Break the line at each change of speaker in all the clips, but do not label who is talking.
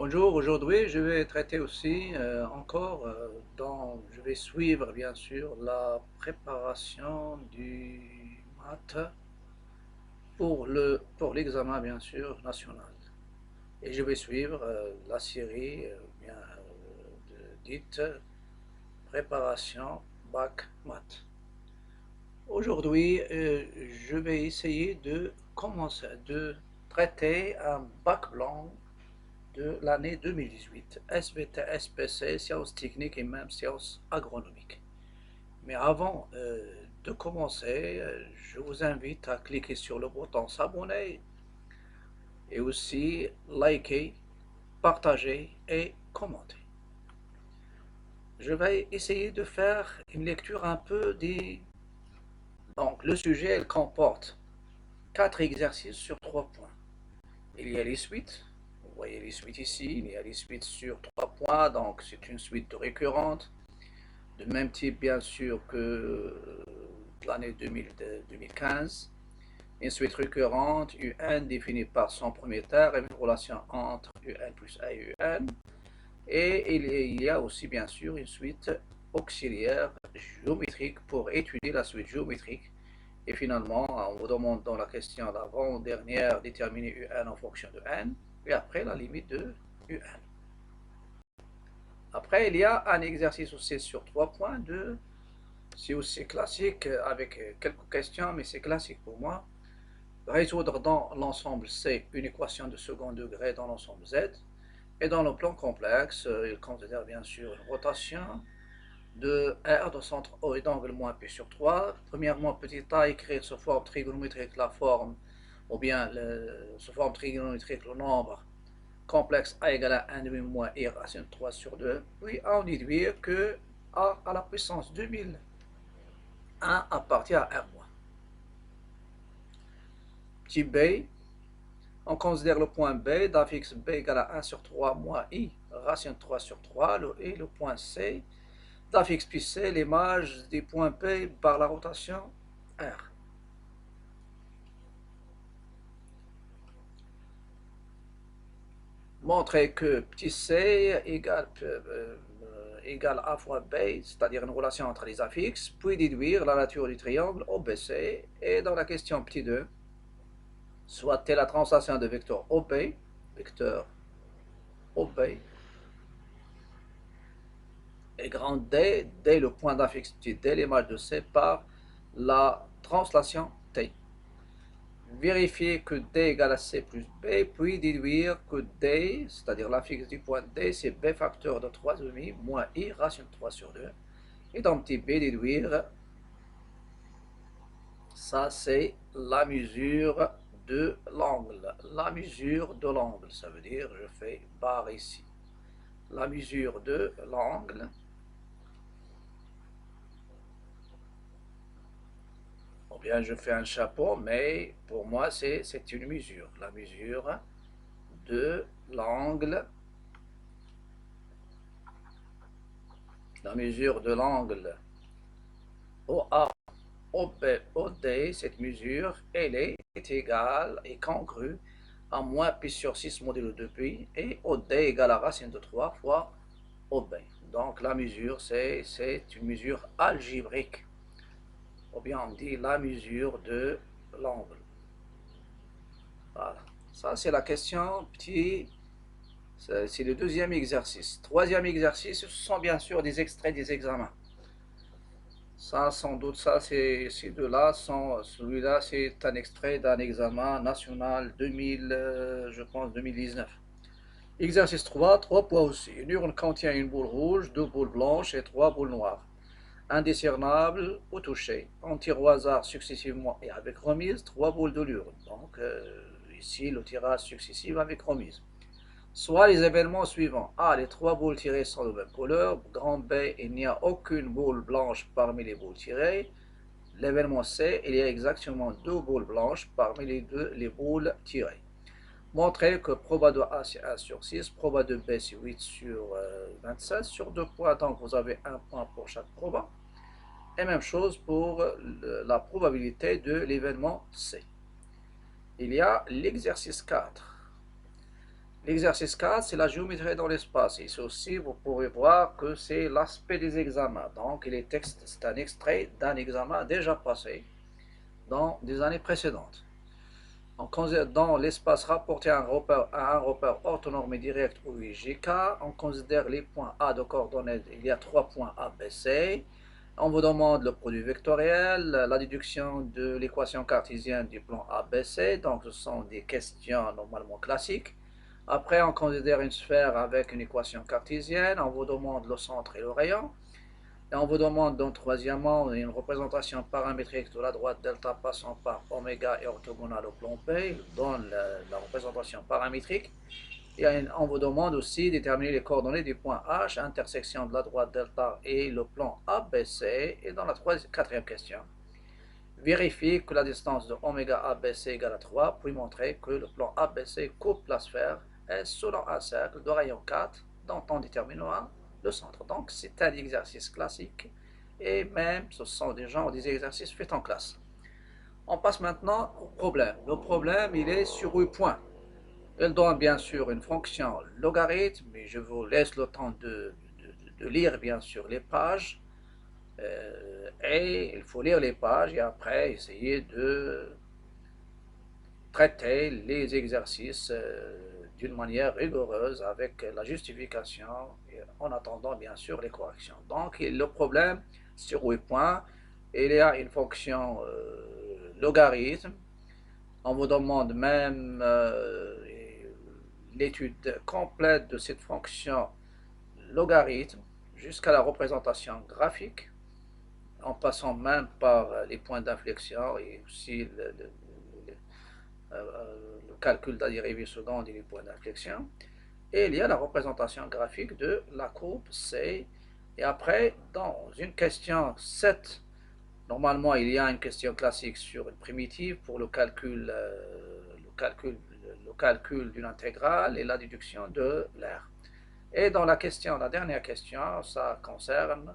Bonjour, aujourd'hui je vais traiter aussi je vais suivre bien sûr la préparation du maths pour l'examen bien sûr national. Et je vais suivre la série dite préparation bac maths. Aujourd'hui, je vais essayer de commencer de traiter un bac blanc de l'année 2018, SVT, SPC, sciences techniques et même sciences agronomiques. Mais avant de commencer, je vous invite à cliquer sur le bouton s'abonner et aussi liker, partager et commenter. Je vais essayer de faire une lecture un peu des... Donc, le sujet, elle comporte 4 exercices sur 3 points. Il y a les suites. Vous voyez les suites ici. Il y a les suites sur 3 points. Donc, c'est une suite récurrente. De même type, bien sûr, que l'année 2015. Une suite récurrente, UN définie par son premier terme, une relation entre UN plus A et UN. Et il y a aussi, bien sûr, une suite auxiliaire géométrique pour étudier la suite géométrique. Et finalement, on vous demande dans la question d'avant-dernière déterminer UN en fonction de N, et après la limite de UN. Après, il y a un exercice aussi sur 3 points c'est aussi classique avec quelques questions, mais c'est classique pour moi. Résoudre dans l'ensemble C une équation de second degré dans l'ensemble Z. Et dans le plan complexe, il considère bien sûr une rotation de R de centre O et d'angle moins P sur 3. Premièrement, petit a, écrire sous forme trigonométrique la forme, ou bien sous forme trigonométrique le nombre complexe A égale à 1 demi moins I racine 3 sur 2. Puis en déduire que A à la puissance 2001 appartient à R moins. Petit b, on considère le point B, d'affixe B égale à 1 sur 3 moins I racine 3 sur 3, et le point C, d'affixe pi C, l'image des points P par la rotation R. Montrer que petit c égale a fois b, c'est-à-dire une relation entre les affixes, puis déduire la nature du triangle OBC, et dans la question petit 2, soit telle la translation de vecteur OB et grand D, D le point d'affixe petit D, l'image de C par la translation T. Vérifier que D égale à C plus B, puis déduire que D, c'est-à-dire l'affixe du point D, c'est B facteur de 3,5 moins I racine 3 sur 2. Et dans petit b, déduire, ça c'est la mesure de l'angle. La mesure de l'angle, ça veut dire, je fais barre ici. La mesure de l'angle, ou bien je fais un chapeau, mais pour moi c'est une mesure. La mesure de l'angle, la mesure de l'angle OA, OB, OD, cette mesure, elle est égale et congrue à moins pi sur 6 modulo 2pi, et OD égale à racine de 3 fois OB. Donc la mesure, c'est une mesure algébrique, ou bien on dit la mesure de l'angle. Voilà. Ça, c'est la question petit. C'est le deuxième exercice. Troisième exercice, ce sont bien sûr des extraits des examens. Ça, sans doute, ça, ces deux-là sont. Celui-là, c'est un extrait d'un examen national 2000, je pense, 2019. Exercice 3, 3 poids aussi. Une urne contient une boule rouge, deux boules blanches et trois boules noires. Indiscernable au toucher. On tire au hasard successivement et avec remise 3 boules de l'urne. Donc, ici, le tirage successif avec remise. Soit les événements suivants. A. Les 3 boules tirées sont de même couleur. Grand B. Il n'y a aucune boule blanche parmi les boules tirées. L'événement C. Il y a exactement 2 boules blanches parmi les boules tirées. Montrer que proba de A c'est 1 sur 6, proba de B c'est 8 sur 27 sur 2 points, donc vous avez un point pour chaque proba. Et même chose pour la probabilité de l'événement C. Il y a l'exercice 4. L'exercice 4, c'est la géométrie dans l'espace. Ici aussi, vous pouvez voir que c'est l'aspect des examens. Donc, c'est un extrait d'un examen déjà passé dans des années précédentes. Dans l'espace rapporté à un repère orthonormé direct ou IGK, on considère les points A de coordonnées. Il y a 3 points A, B, C. On vous demande le produit vectoriel, la déduction de l'équation cartésienne du plan ABC. Donc, ce sont des questions normalement classiques. Après, on considère une sphère avec une équation cartésienne. On vous demande le centre et le rayon. Et on vous demande donc troisièmement une représentation paramétrique de la droite delta passant par oméga et orthogonale au plan P, donne la représentation paramétrique. Et on vous demande aussi de déterminer les coordonnées du point H, intersection de la droite delta et le plan ABC. Et dans la quatrième question, vérifiez que la distance de oméga ABC égale à 3, puis montrer que le plan ABC coupe la sphère S selon un cercle de rayon 4 dont on déterminera le centre. Donc c'est un exercice classique et même ce sont des exercices faits en classe. On passe maintenant au problème. Le problème, il est sur 8 points. Il donne bien sûr une fonction logarithme, mais je vous laisse le temps de lire bien sûr les pages. Et il faut lire les pages et après essayer de traiter les exercices d'une manière rigoureuse avec la justification en attendant bien sûr les corrections. Donc le problème sur 8 points, il y a une fonction logarithme. On vous demande même l'étude complète de cette fonction logarithme jusqu'à la représentation graphique, en passant même par les points d'inflexion et aussi le calcul de la dérivée seconde et les points d'inflexion. Et il y a la représentation graphique de la courbe C. Et après, dans une question 7, normalement, il y a une question classique sur une primitive pour le calcul d'une intégrale et la déduction de l'air. Et dans la dernière question, ça concerne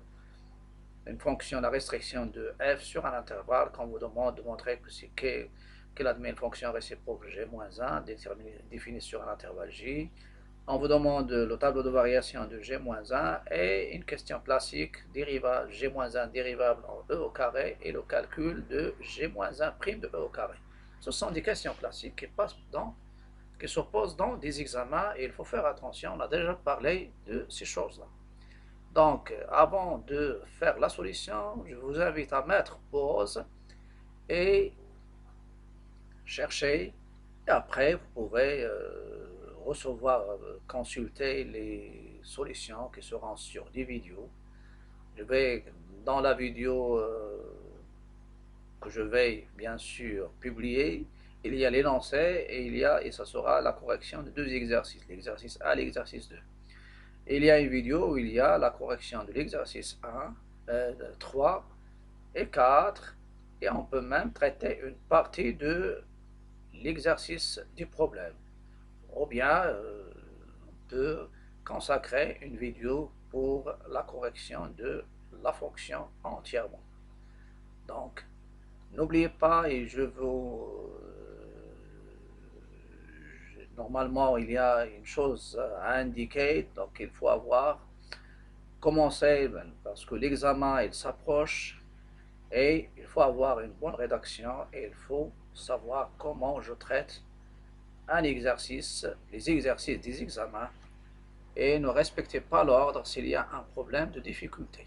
une fonction, la restriction de f sur un intervalle qu'on vous demande de montrer qu'elle admet une fonction réciproque g-1 définie sur un intervalle j. On vous demande le tableau de variation de g-1 et une question classique, g-1 dérivable en e au carré et le calcul de g-1' de e au carré. Ce sont des questions classiques qui se posent dans des examens et il faut faire attention, on a déjà parlé de ces choses-là. Donc, avant de faire la solution, je vous invite à mettre pause et chercher. Et après, vous pouvez consulter les solutions qui seront sur des vidéos. Dans la vidéo que je vais bien sûr publier, il y a l'énoncé et ça sera la correction de 2 exercices, l'exercice 1 et l'exercice 2. Il y a une vidéo où il y a la correction de l'exercice 1, 3 et 4, et on peut même traiter une partie de l'exercice du problème. Ou bien, on peut consacrer une vidéo pour la correction de la fonction entièrement. Donc, n'oubliez pas, et normalement, il y a une chose à indiquer, donc il faut commencé parce que l'examen il s'approche et il faut avoir une bonne rédaction et il faut savoir comment je traite un exercice, les exercices des examens et ne respectez pas l'ordre s'il y a un problème de difficulté.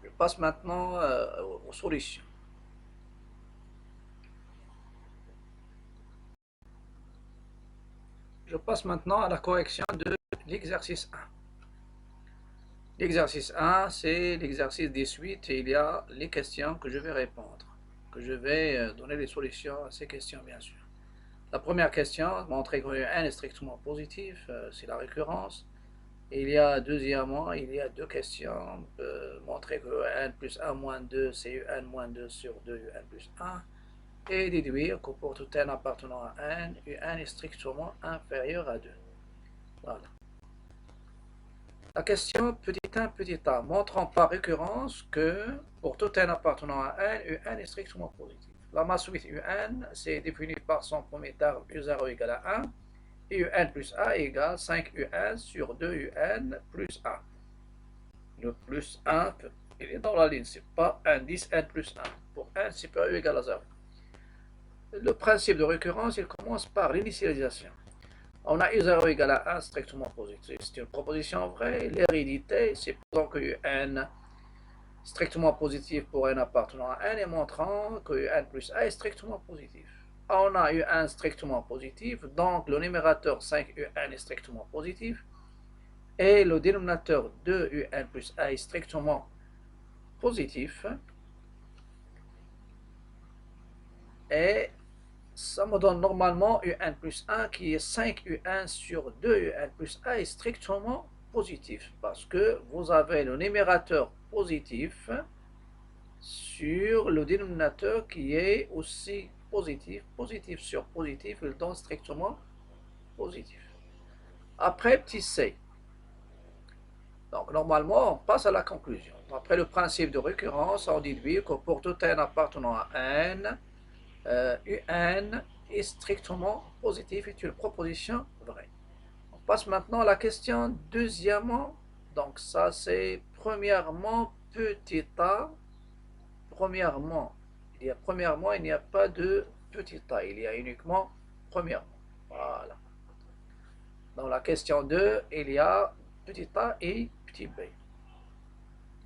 Je passe maintenant aux solutions. Je passe maintenant à la correction de l'exercice 1. L'exercice 1, c'est l'exercice des suites et il y a les questions que je vais répondre, que je vais donner les solutions à ces questions bien sûr. La première question, montrer que n est strictement positif, c'est la récurrence. Et deuxièmement, il y a 2 questions, montrer que n plus 1 moins 2, c'est un moins 2 sur 2 un plus 1. Et déduire que pour tout n appartenant à n, un est strictement inférieur à 2. Voilà. La question petit 1, petit a, montrant par récurrence que pour tout n appartenant à n, un est strictement positif. La masse 8 un, c'est défini par son premier terme u0 égale à 1. UN plus A égale 5UN sur 2UN plus 1. Le plus 1, il est dans la ligne, c'est pas un 10N plus 1. Pour n supérieur ou égal à 0. Le principe de récurrence, il commence par l'initialisation. On a U0 égale à 1 strictement positif. C'est une proposition vraie. L'hérédité, c'est pendant que UN strictement positif pour n appartenant à n et montrant que UN plus A est strictement positif. On a UN strictement positif, donc le numérateur 5UN est strictement positif et le dénominateur 2UN plus A est strictement positif. Et ça me donne normalement UN plus 1 qui est 5UN sur 2UN plus A est strictement positif parce que vous avez le numérateur positif sur le dénominateur qui est aussi positif. Positif sur positif, il donne strictement positif. Après, petit c. Donc, normalement, on passe à la conclusion. Après le principe de récurrence, on déduit que pour tout n appartenant à n, UN est strictement positif, est une proposition vraie. On passe maintenant à la question deuxièmement. Donc, ça, c'est premièrement, petit a. Premièrement, il n'y a pas de petit a, il y a uniquement premièrement. Voilà. Dans la question 2, il y a petit a et petit b.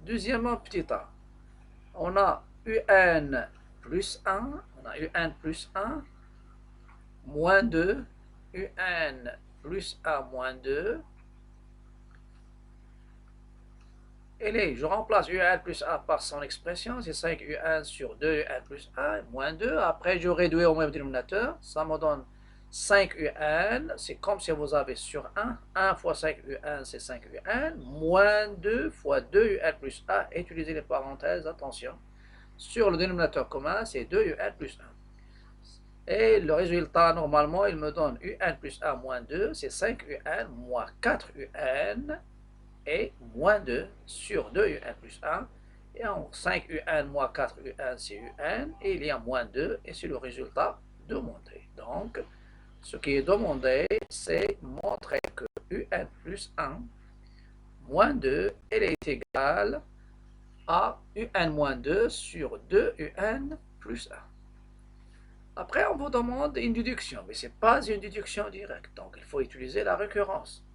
Deuxièmement, petit a. On a UN plus 1, on a UN plus 1, moins 2, UN plus A moins 2. Et je remplace UN plus A par son expression, c'est 5 UN sur 2 UN plus A, moins 2. Après, je réduis au même dénominateur, ça me donne 5 UN, c'est comme si vous avez sur 1, 1 fois 5 UN, c'est 5 UN, moins 2 fois 2 UN plus A, utilisez les parenthèses, attention. Sur le dénominateur commun, c'est 2 UN plus 1. Et le résultat, normalement, il me donne UN plus A moins 2, c'est 5 UN moins 4 UN et moins 2 sur 2 UN plus 1. Et en 5 UN moins 4 UN, c'est UN, et il y a moins 2, et c'est le résultat demandé. Donc, ce qui est demandé, c'est montrer que UN plus 1 moins 2, elle est égale à UN moins 2 sur 2 UN plus 1. Après, on vous demande une déduction, mais ce n'est pas une déduction directe, donc il faut utiliser la récurrence.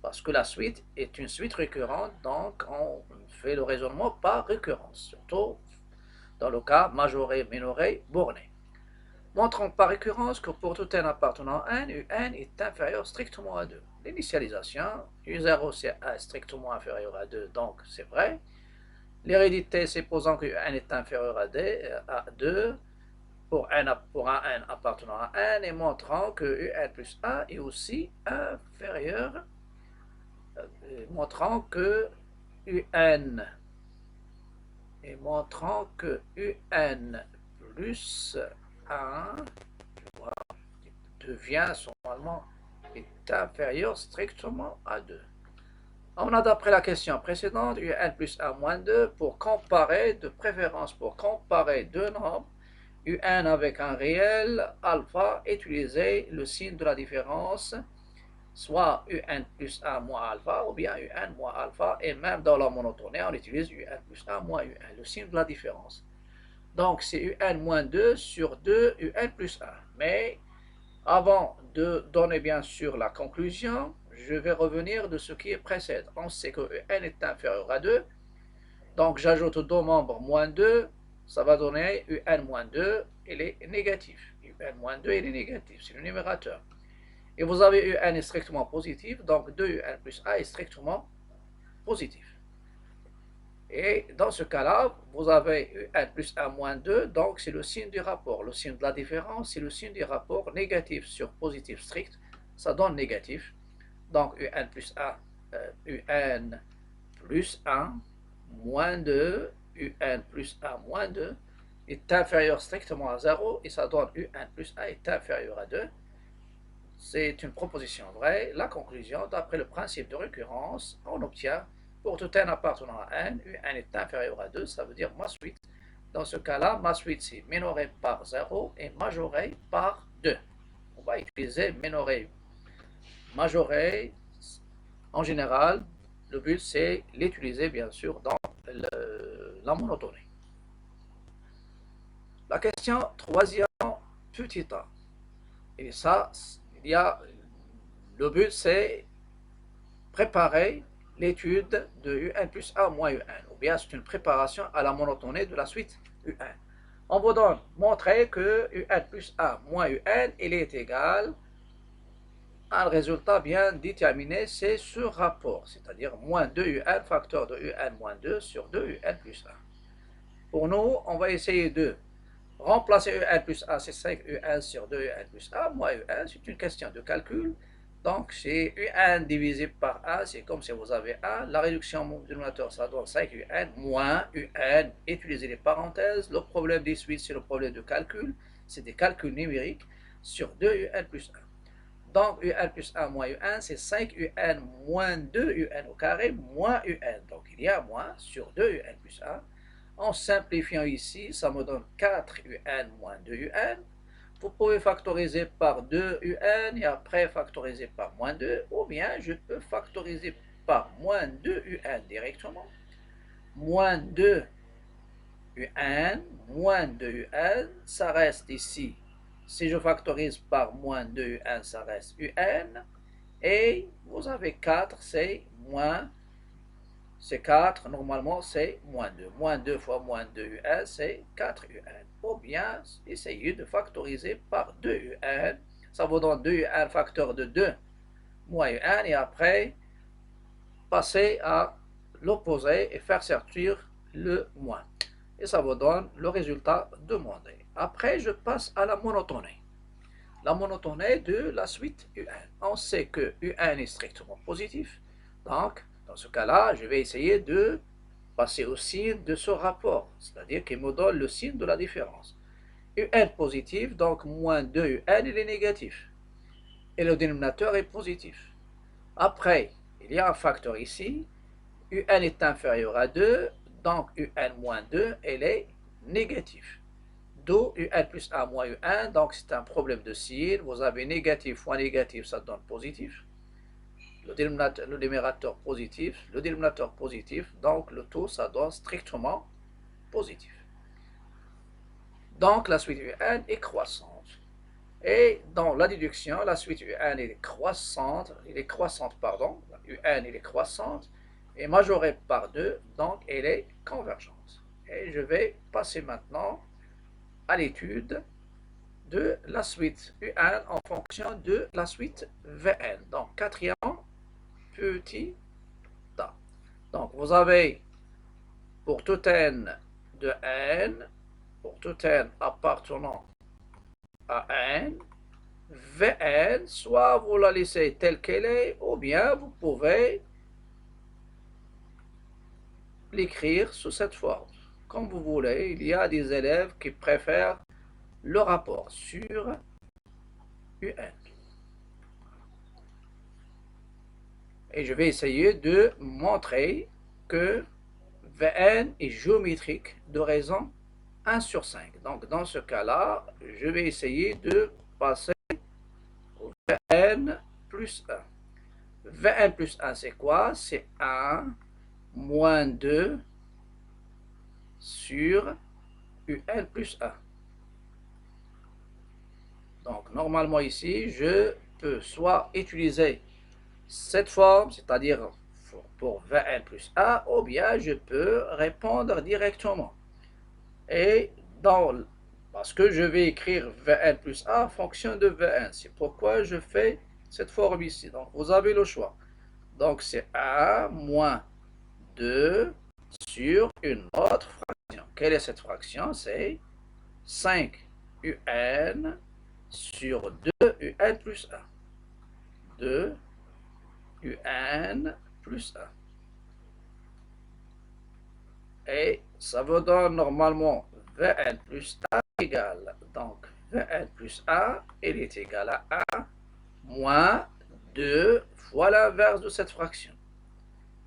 Parce que la suite est une suite récurrente, donc on fait le raisonnement par récurrence, surtout dans le cas majoré, minoré, borné. Montrons par récurrence que pour tout n appartenant à n, UN est inférieur strictement à 2. L'initialisation, U0 c'est A strictement inférieur à 2, donc c'est vrai. L'hérédité, supposant que UN est inférieur à 2, pour un n appartenant à n et montrant que UN plus A est aussi inférieur, montrant que UN UN plus 1 devient normalement est inférieur strictement à 2. On a d'après la question précédente UN plus 1 moins 2 pour comparer, de préférence pour comparer deux nombres UN avec un réel alpha, utiliser le signe de la différence, soit UN plus 1 moins alpha ou bien UN moins alpha, et même dans la monotonie, on utilise UN plus 1 moins UN, le signe de la différence. Donc c'est UN moins 2 sur 2 UN plus 1. Mais avant de donner bien sûr la conclusion, je vais revenir de ce qui précède. On sait que UN est inférieur à 2, donc j'ajoute deux membres moins 2, ça va donner UN moins 2, il est négatif. UN moins 2, il est négatif, c'est le numérateur. Et vous avez UN est strictement positif, donc 2 UN plus A est strictement positif. Et dans ce cas-là, vous avez UN plus 1 moins 2, donc c'est le signe du rapport. Le signe de la différence, c'est le signe du rapport négatif sur positif strict, ça donne négatif. Donc UN plus 1, UN plus 1 moins 2, UN plus 1 moins 2 est inférieur strictement à 0 et ça donne UN plus 1 est inférieur à 2. C'est une proposition vraie. La conclusion, d'après le principe de récurrence, on obtient pour tout n appartenant à n, UN est inférieur à 2, ça veut dire ma suite. Dans ce cas-là, ma suite c'est minoré par 0 et majoré par 2. On va utiliser minoré majorer, en général, le but c'est l'utiliser bien sûr dans la monotonie. La question troisième, petit a. Et ça, le but c'est préparer l'étude de un plus a moins un, ou bien c'est une préparation à la monotonie de la suite un. On vous donne montrer que un plus a moins un, il est égal à un résultat bien déterminé, c'est ce rapport, c'est-à-dire moins 2un facteur de un moins 2 sur 2un plus 1. Pour nous, on va essayer de remplacer un plus a, c'est 5un sur 2un plus a, moins un, c'est une question de calcul. Donc, c'est un divisé par a, c'est comme si vous avez 1. La réduction du dénominateur, ça donne 5un moins un. Utilisez les parenthèses. Le problème des suites, c'est le problème de calcul. C'est des calculs numériques sur 2un plus 1. Donc, un plus 1 moins un, c'est 5un moins 2un au carré moins un. Donc, il y a moins sur 2un plus 1. En simplifiant ici, ça me donne 4un moins 2un. Vous pouvez factoriser par 2un et après factoriser par moins 2, ou bien je peux factoriser par moins 2un directement. Moins 2un moins 2un, ça reste ici. Si je factorise par moins 2un, ça reste un. Et vous avez 4, c'est moins, c'est 4, normalement c'est moins 2. Moins 2 fois moins 2un, c'est 4un. Ou bien, essayez de factoriser par 2un. Ça vous donne 2un facteur de 2 moins 1. Et après, passer à l'opposé et faire sortir le moins. Et ça vous donne le résultat demandé. Après, je passe à la monotonie. La monotonie de la suite un. On sait que un est strictement positif. Donc, dans ce cas-là, je vais essayer de passer au signe de ce rapport, c'est-à-dire qu'il me donne le signe de la différence. un positif, donc moins 2un, il est négatif. Et le dénominateur est positif. Après, il y a un facteur ici. un est inférieur à 2, donc un moins 2, il est négatif. D'où un plus 1 moins un, donc c'est un problème de signe. Vous avez négatif fois négatif, ça donne positif. Le dénominateur positif, donc le tout, ça donne strictement positif. Donc la suite un est croissante. Et dans la déduction, la suite un est croissante, un il est croissante, et majorée par 2, donc elle est convergente. Et je vais passer maintenant à l'étude de la suite un en fonction de la suite Vn. Donc, quatrième petit a. Donc, vous avez pour tout n de n, pour tout n appartenant à n, Vn, soit vous la laissez telle qu'elle est, ou bien vous pouvez l'écrire sous cette forme. Comme vous voulez, il y a des élèves qui préfèrent le rapport sur un. Et je vais essayer de montrer que Vn est géométrique de raison 1 sur 5. Donc dans ce cas-là, je vais essayer de passer au Vn plus 1. Vn plus 1, c'est quoi? C'est 1 moins 2 sur un plus 1. Donc normalement ici, je peux soit utiliser cette forme, c'est-à-dire pour Vn plus a, ou bien je peux répondre directement. Et parce que je vais écrire Vn plus a en fonction de Vn. C'est pourquoi je fais cette forme ici. Donc vous avez le choix. Donc c'est a moins 2 sur une autre fraction. Quelle est cette fraction? C'est 5 un sur 2 un plus 1. 2 un plus 1. Et ça vous donne normalement Vn plus a égale. Donc Vn plus a, il est égal à a moins 2 fois l'inverse de cette fraction.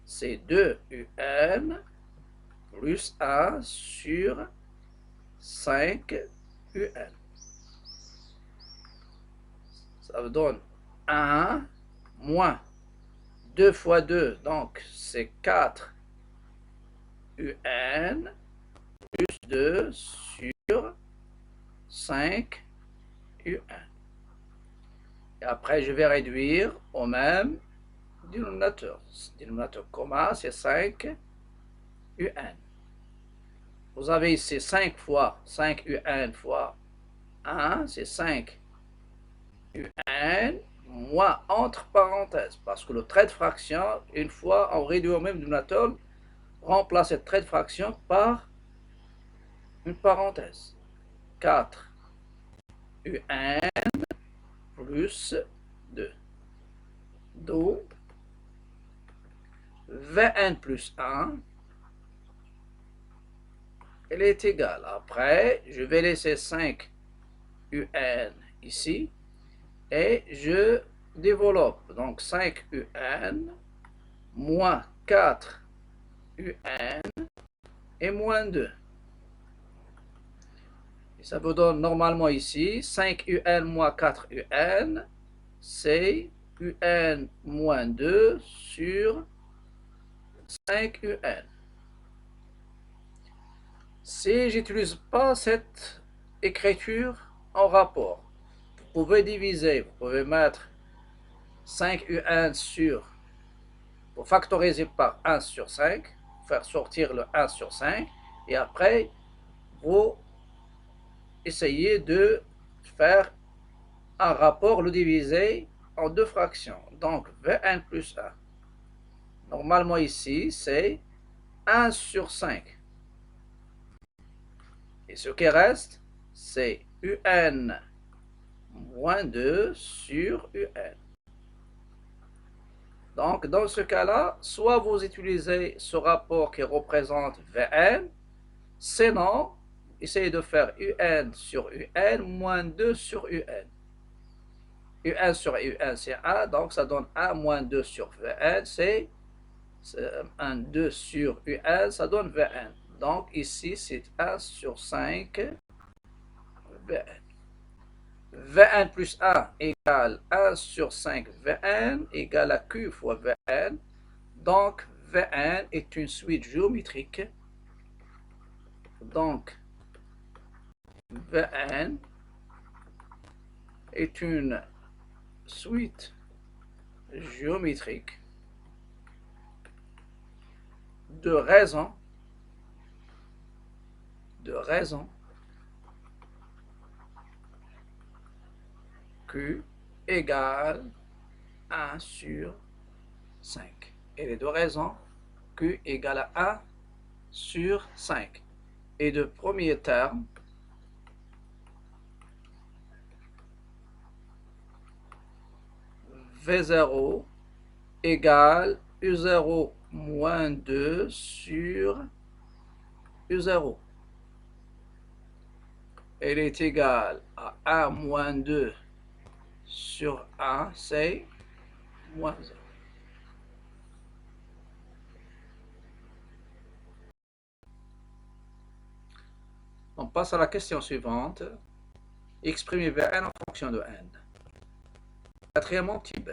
C'est 2 un plus 1 sur 5 un. Ça vous donne 1 moins 2 fois 2, donc c'est 4 UN plus 2 sur 5 UN. Et après, je vais réduire au même dénominateur. Dénominateur commun, c'est 5 UN. Vous avez ici 5 fois 5 UN fois 1, c'est 5 UN moins entre parenthèses. Parce que le trait de fraction, une fois on réduit au même dénominateur, remplace cette trait de fraction par une parenthèse. 4 UN plus 2. Donc, Vn plus 1, elle est égale. Après, je vais laisser 5 UN ici et je développe. Donc 5 UN moins 4 UN et moins 2. Et ça vous donne normalement ici 5 UN moins 4 UN, c'est UN moins 2 sur 5 UN. Si j'utilise pas cette écriture en rapport, vous pouvez diviser, vous pouvez mettre 5 UN sur, pour factoriser par 1 sur 5, faire sortir le 1 sur 5, et après, vous essayez de faire un rapport, le diviser en deux fractions. Donc, Vn plus 1. Normalement ici, c'est 1 sur 5. Et ce qui reste, c'est UN moins 2 sur UN. Donc, dans ce cas-là, soit vous utilisez ce rapport qui représente Vn, sinon, essayez de faire UN sur UN moins 2 sur UN. UN sur UN, c'est 1, donc ça donne 1 moins 2 sur Vn, c'est 1, 2 sur UN, ça donne Vn. Donc ici, c'est 1 sur 5 Vn. Vn plus 1 égale 1 sur 5 Vn égale à Q fois Vn. Donc Vn est une suite géométrique. Donc Vn est une suite géométrique de raisons Q égale 1 sur 5. Et les deux raisons Q égale à 1 sur 5. Et le premier terme V0 égale U0 moins 2 sur U0. Elle est égale à 1 moins 2 sur 1, c'est moins 0. On passe à la question suivante. Exprimer Vn en fonction de n. Quatrièmement, petit b.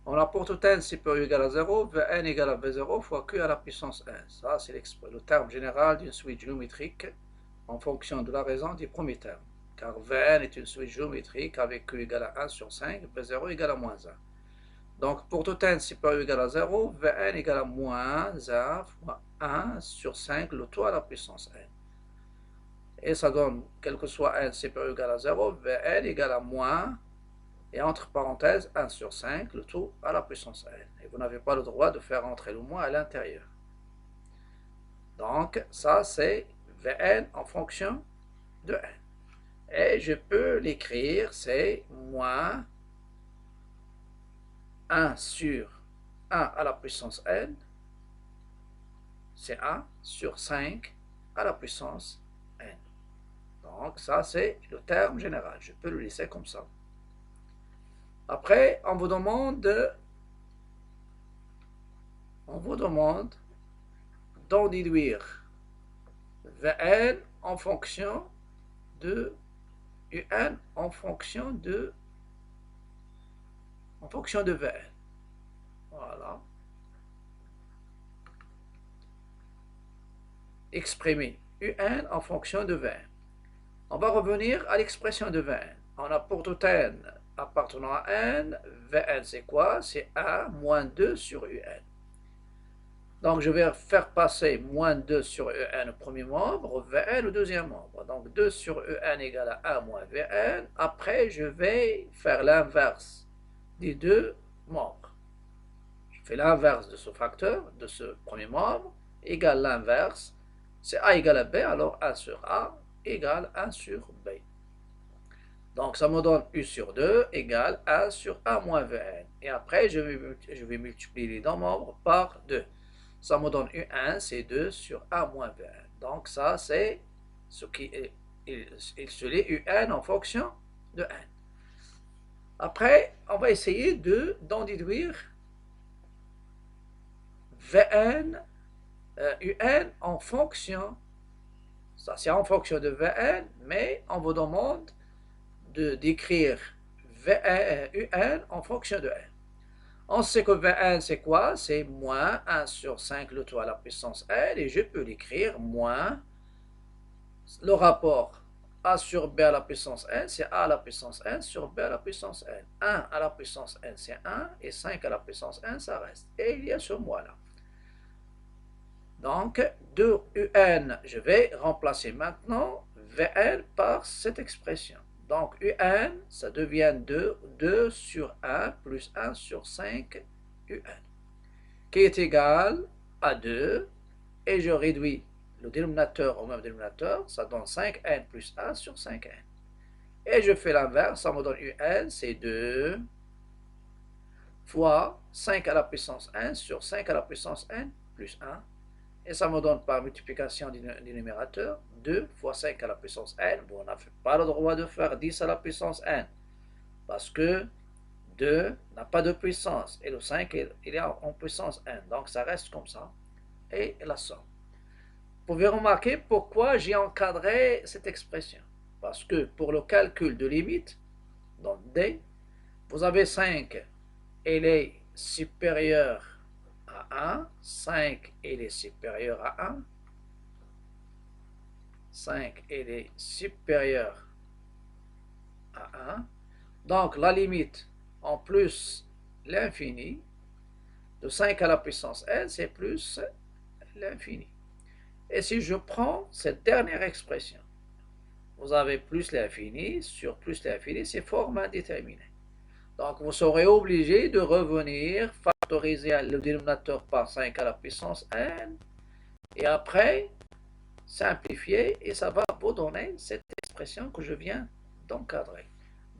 On a pour tout n supérieur ou égal à 0, Vn égale à V0 fois Q à la puissance n. Ça, c'est le terme général d'une suite géométrique en fonction de la raison du premier terme. Car Vn est une suite géométrique avec Q égale à 1 sur 5, V0 égale à moins 1. Donc, pour tout n supérieur ou égal à 0, Vn égale à moins 1 fois 1 sur 5, le tout à la puissance n. Et ça donne, quel que soit n supérieur ou égal à 0, Vn égale à moins, et entre parenthèses, 1 sur 5, le tout à la puissance n. Et vous n'avez pas le droit de faire entrer le moins à l'intérieur. Donc, ça, c'est Vn en fonction de n. Et je peux l'écrire, c'est moins 1 sur 1 à la puissance n, c'est 1 sur 5 à la puissance n. Donc, ça, c'est le terme général. Je peux le laisser comme ça. Après, on vous demande d'en déduire Vn en fonction de Un en fonction de en fonction de Vn. Voilà. Exprimer Un en fonction de Vn. On va revenir à l'expression de Vn. On a pour tout n appartenant à n, Vn c'est quoi? C'est 1 moins 2 sur Un. Donc je vais faire passer moins 2 sur Un au premier membre, Vn au deuxième membre. Donc 2 sur Un égale à 1 moins Vn. Après je vais faire l'inverse des deux membres. Je fais l'inverse de ce facteur, de ce premier membre, égale l'inverse. C'est A égale à B, alors 1 sur A égale 1 sur B. Donc ça me donne U sur 2 égale 1 sur A moins Vn. Et après, je vais multiplier les deux membres par 2. Ça me donne U1, c'est 2 sur A moins Vn. Donc ça, c'est ce qui est, il se lit Un en fonction de n. Après, on va essayer d'en déduire Vn, Un en fonction, ça c'est en fonction de Vn, mais on vous demande d'écrire Un en fonction de n. On sait que Vn c'est quoi? C'est moins 1 sur 5 le tout à la puissance n, et je peux l'écrire moins le rapport A sur B à la puissance n, c'est A à la puissance n sur B à la puissance n. 1 à la puissance n c'est 1, et 5 à la puissance n ça reste. Et il y a ce moins là. Donc, de Un, je vais remplacer maintenant Vn par cette expression. Donc, Un, ça devient 2 sur 1 plus 1 sur 5 Un, qui est égal à 2, et je réduis le dénominateur au même dénominateur, ça donne 5n plus 1 sur 5n. Et je fais l'inverse, ça me donne Un, c'est 2 fois 5 à la puissance n sur 5 à la puissance n plus 1. Et ça me donne par multiplication du numérateur 2 fois 5 à la puissance n. Bon, on n'a pas le droit de faire 10 à la puissance n, parce que 2 n'a pas de puissance, et le 5 il est en puissance n, donc ça reste comme ça, et la somme. Vous pouvez remarquer pourquoi j'ai encadré cette expression, parce que pour le calcul de limite, dans D, vous avez 5, elle est supérieure à 1, 5 elle est supérieure à 1, 5 elle est supérieure à 1, donc la limite en plus l'infini, de 5 à la puissance n, c'est plus l'infini. Et si je prends cette dernière expression, vous avez plus l'infini sur plus l'infini, c'est forme indéterminée. Donc vous serez obligé de revenir, factoriser le dénominateur par 5 à la puissance n, et après simplifier, et ça va vous donner cette expression que je viens d'encadrer.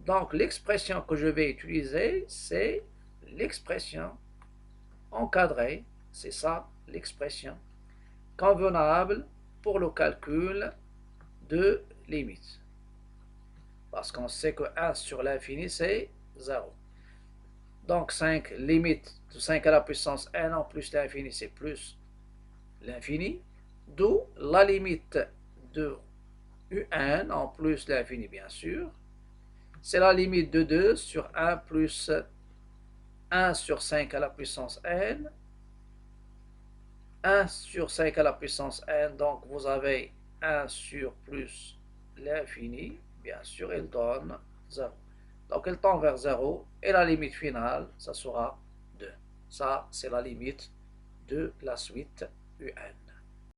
Donc l'expression que je vais utiliser, c'est l'expression encadrée, c'est ça l'expression convenable pour le calcul de limite. Parce qu'on sait que 1 sur l'infini, c'est 0. Donc 5, limite de 5 à la puissance n en plus l'infini, c'est plus l'infini. D'où la limite de Un en plus l'infini, bien sûr. C'est la limite de 2 sur 1 plus 1 sur 5 à la puissance n. 1 sur 5 à la puissance n, donc vous avez 1 sur plus l'infini, bien sûr, il donne 0. Donc il tend vers 0, et la limite finale, ça sera 2. Ça, c'est la limite de la suite Un.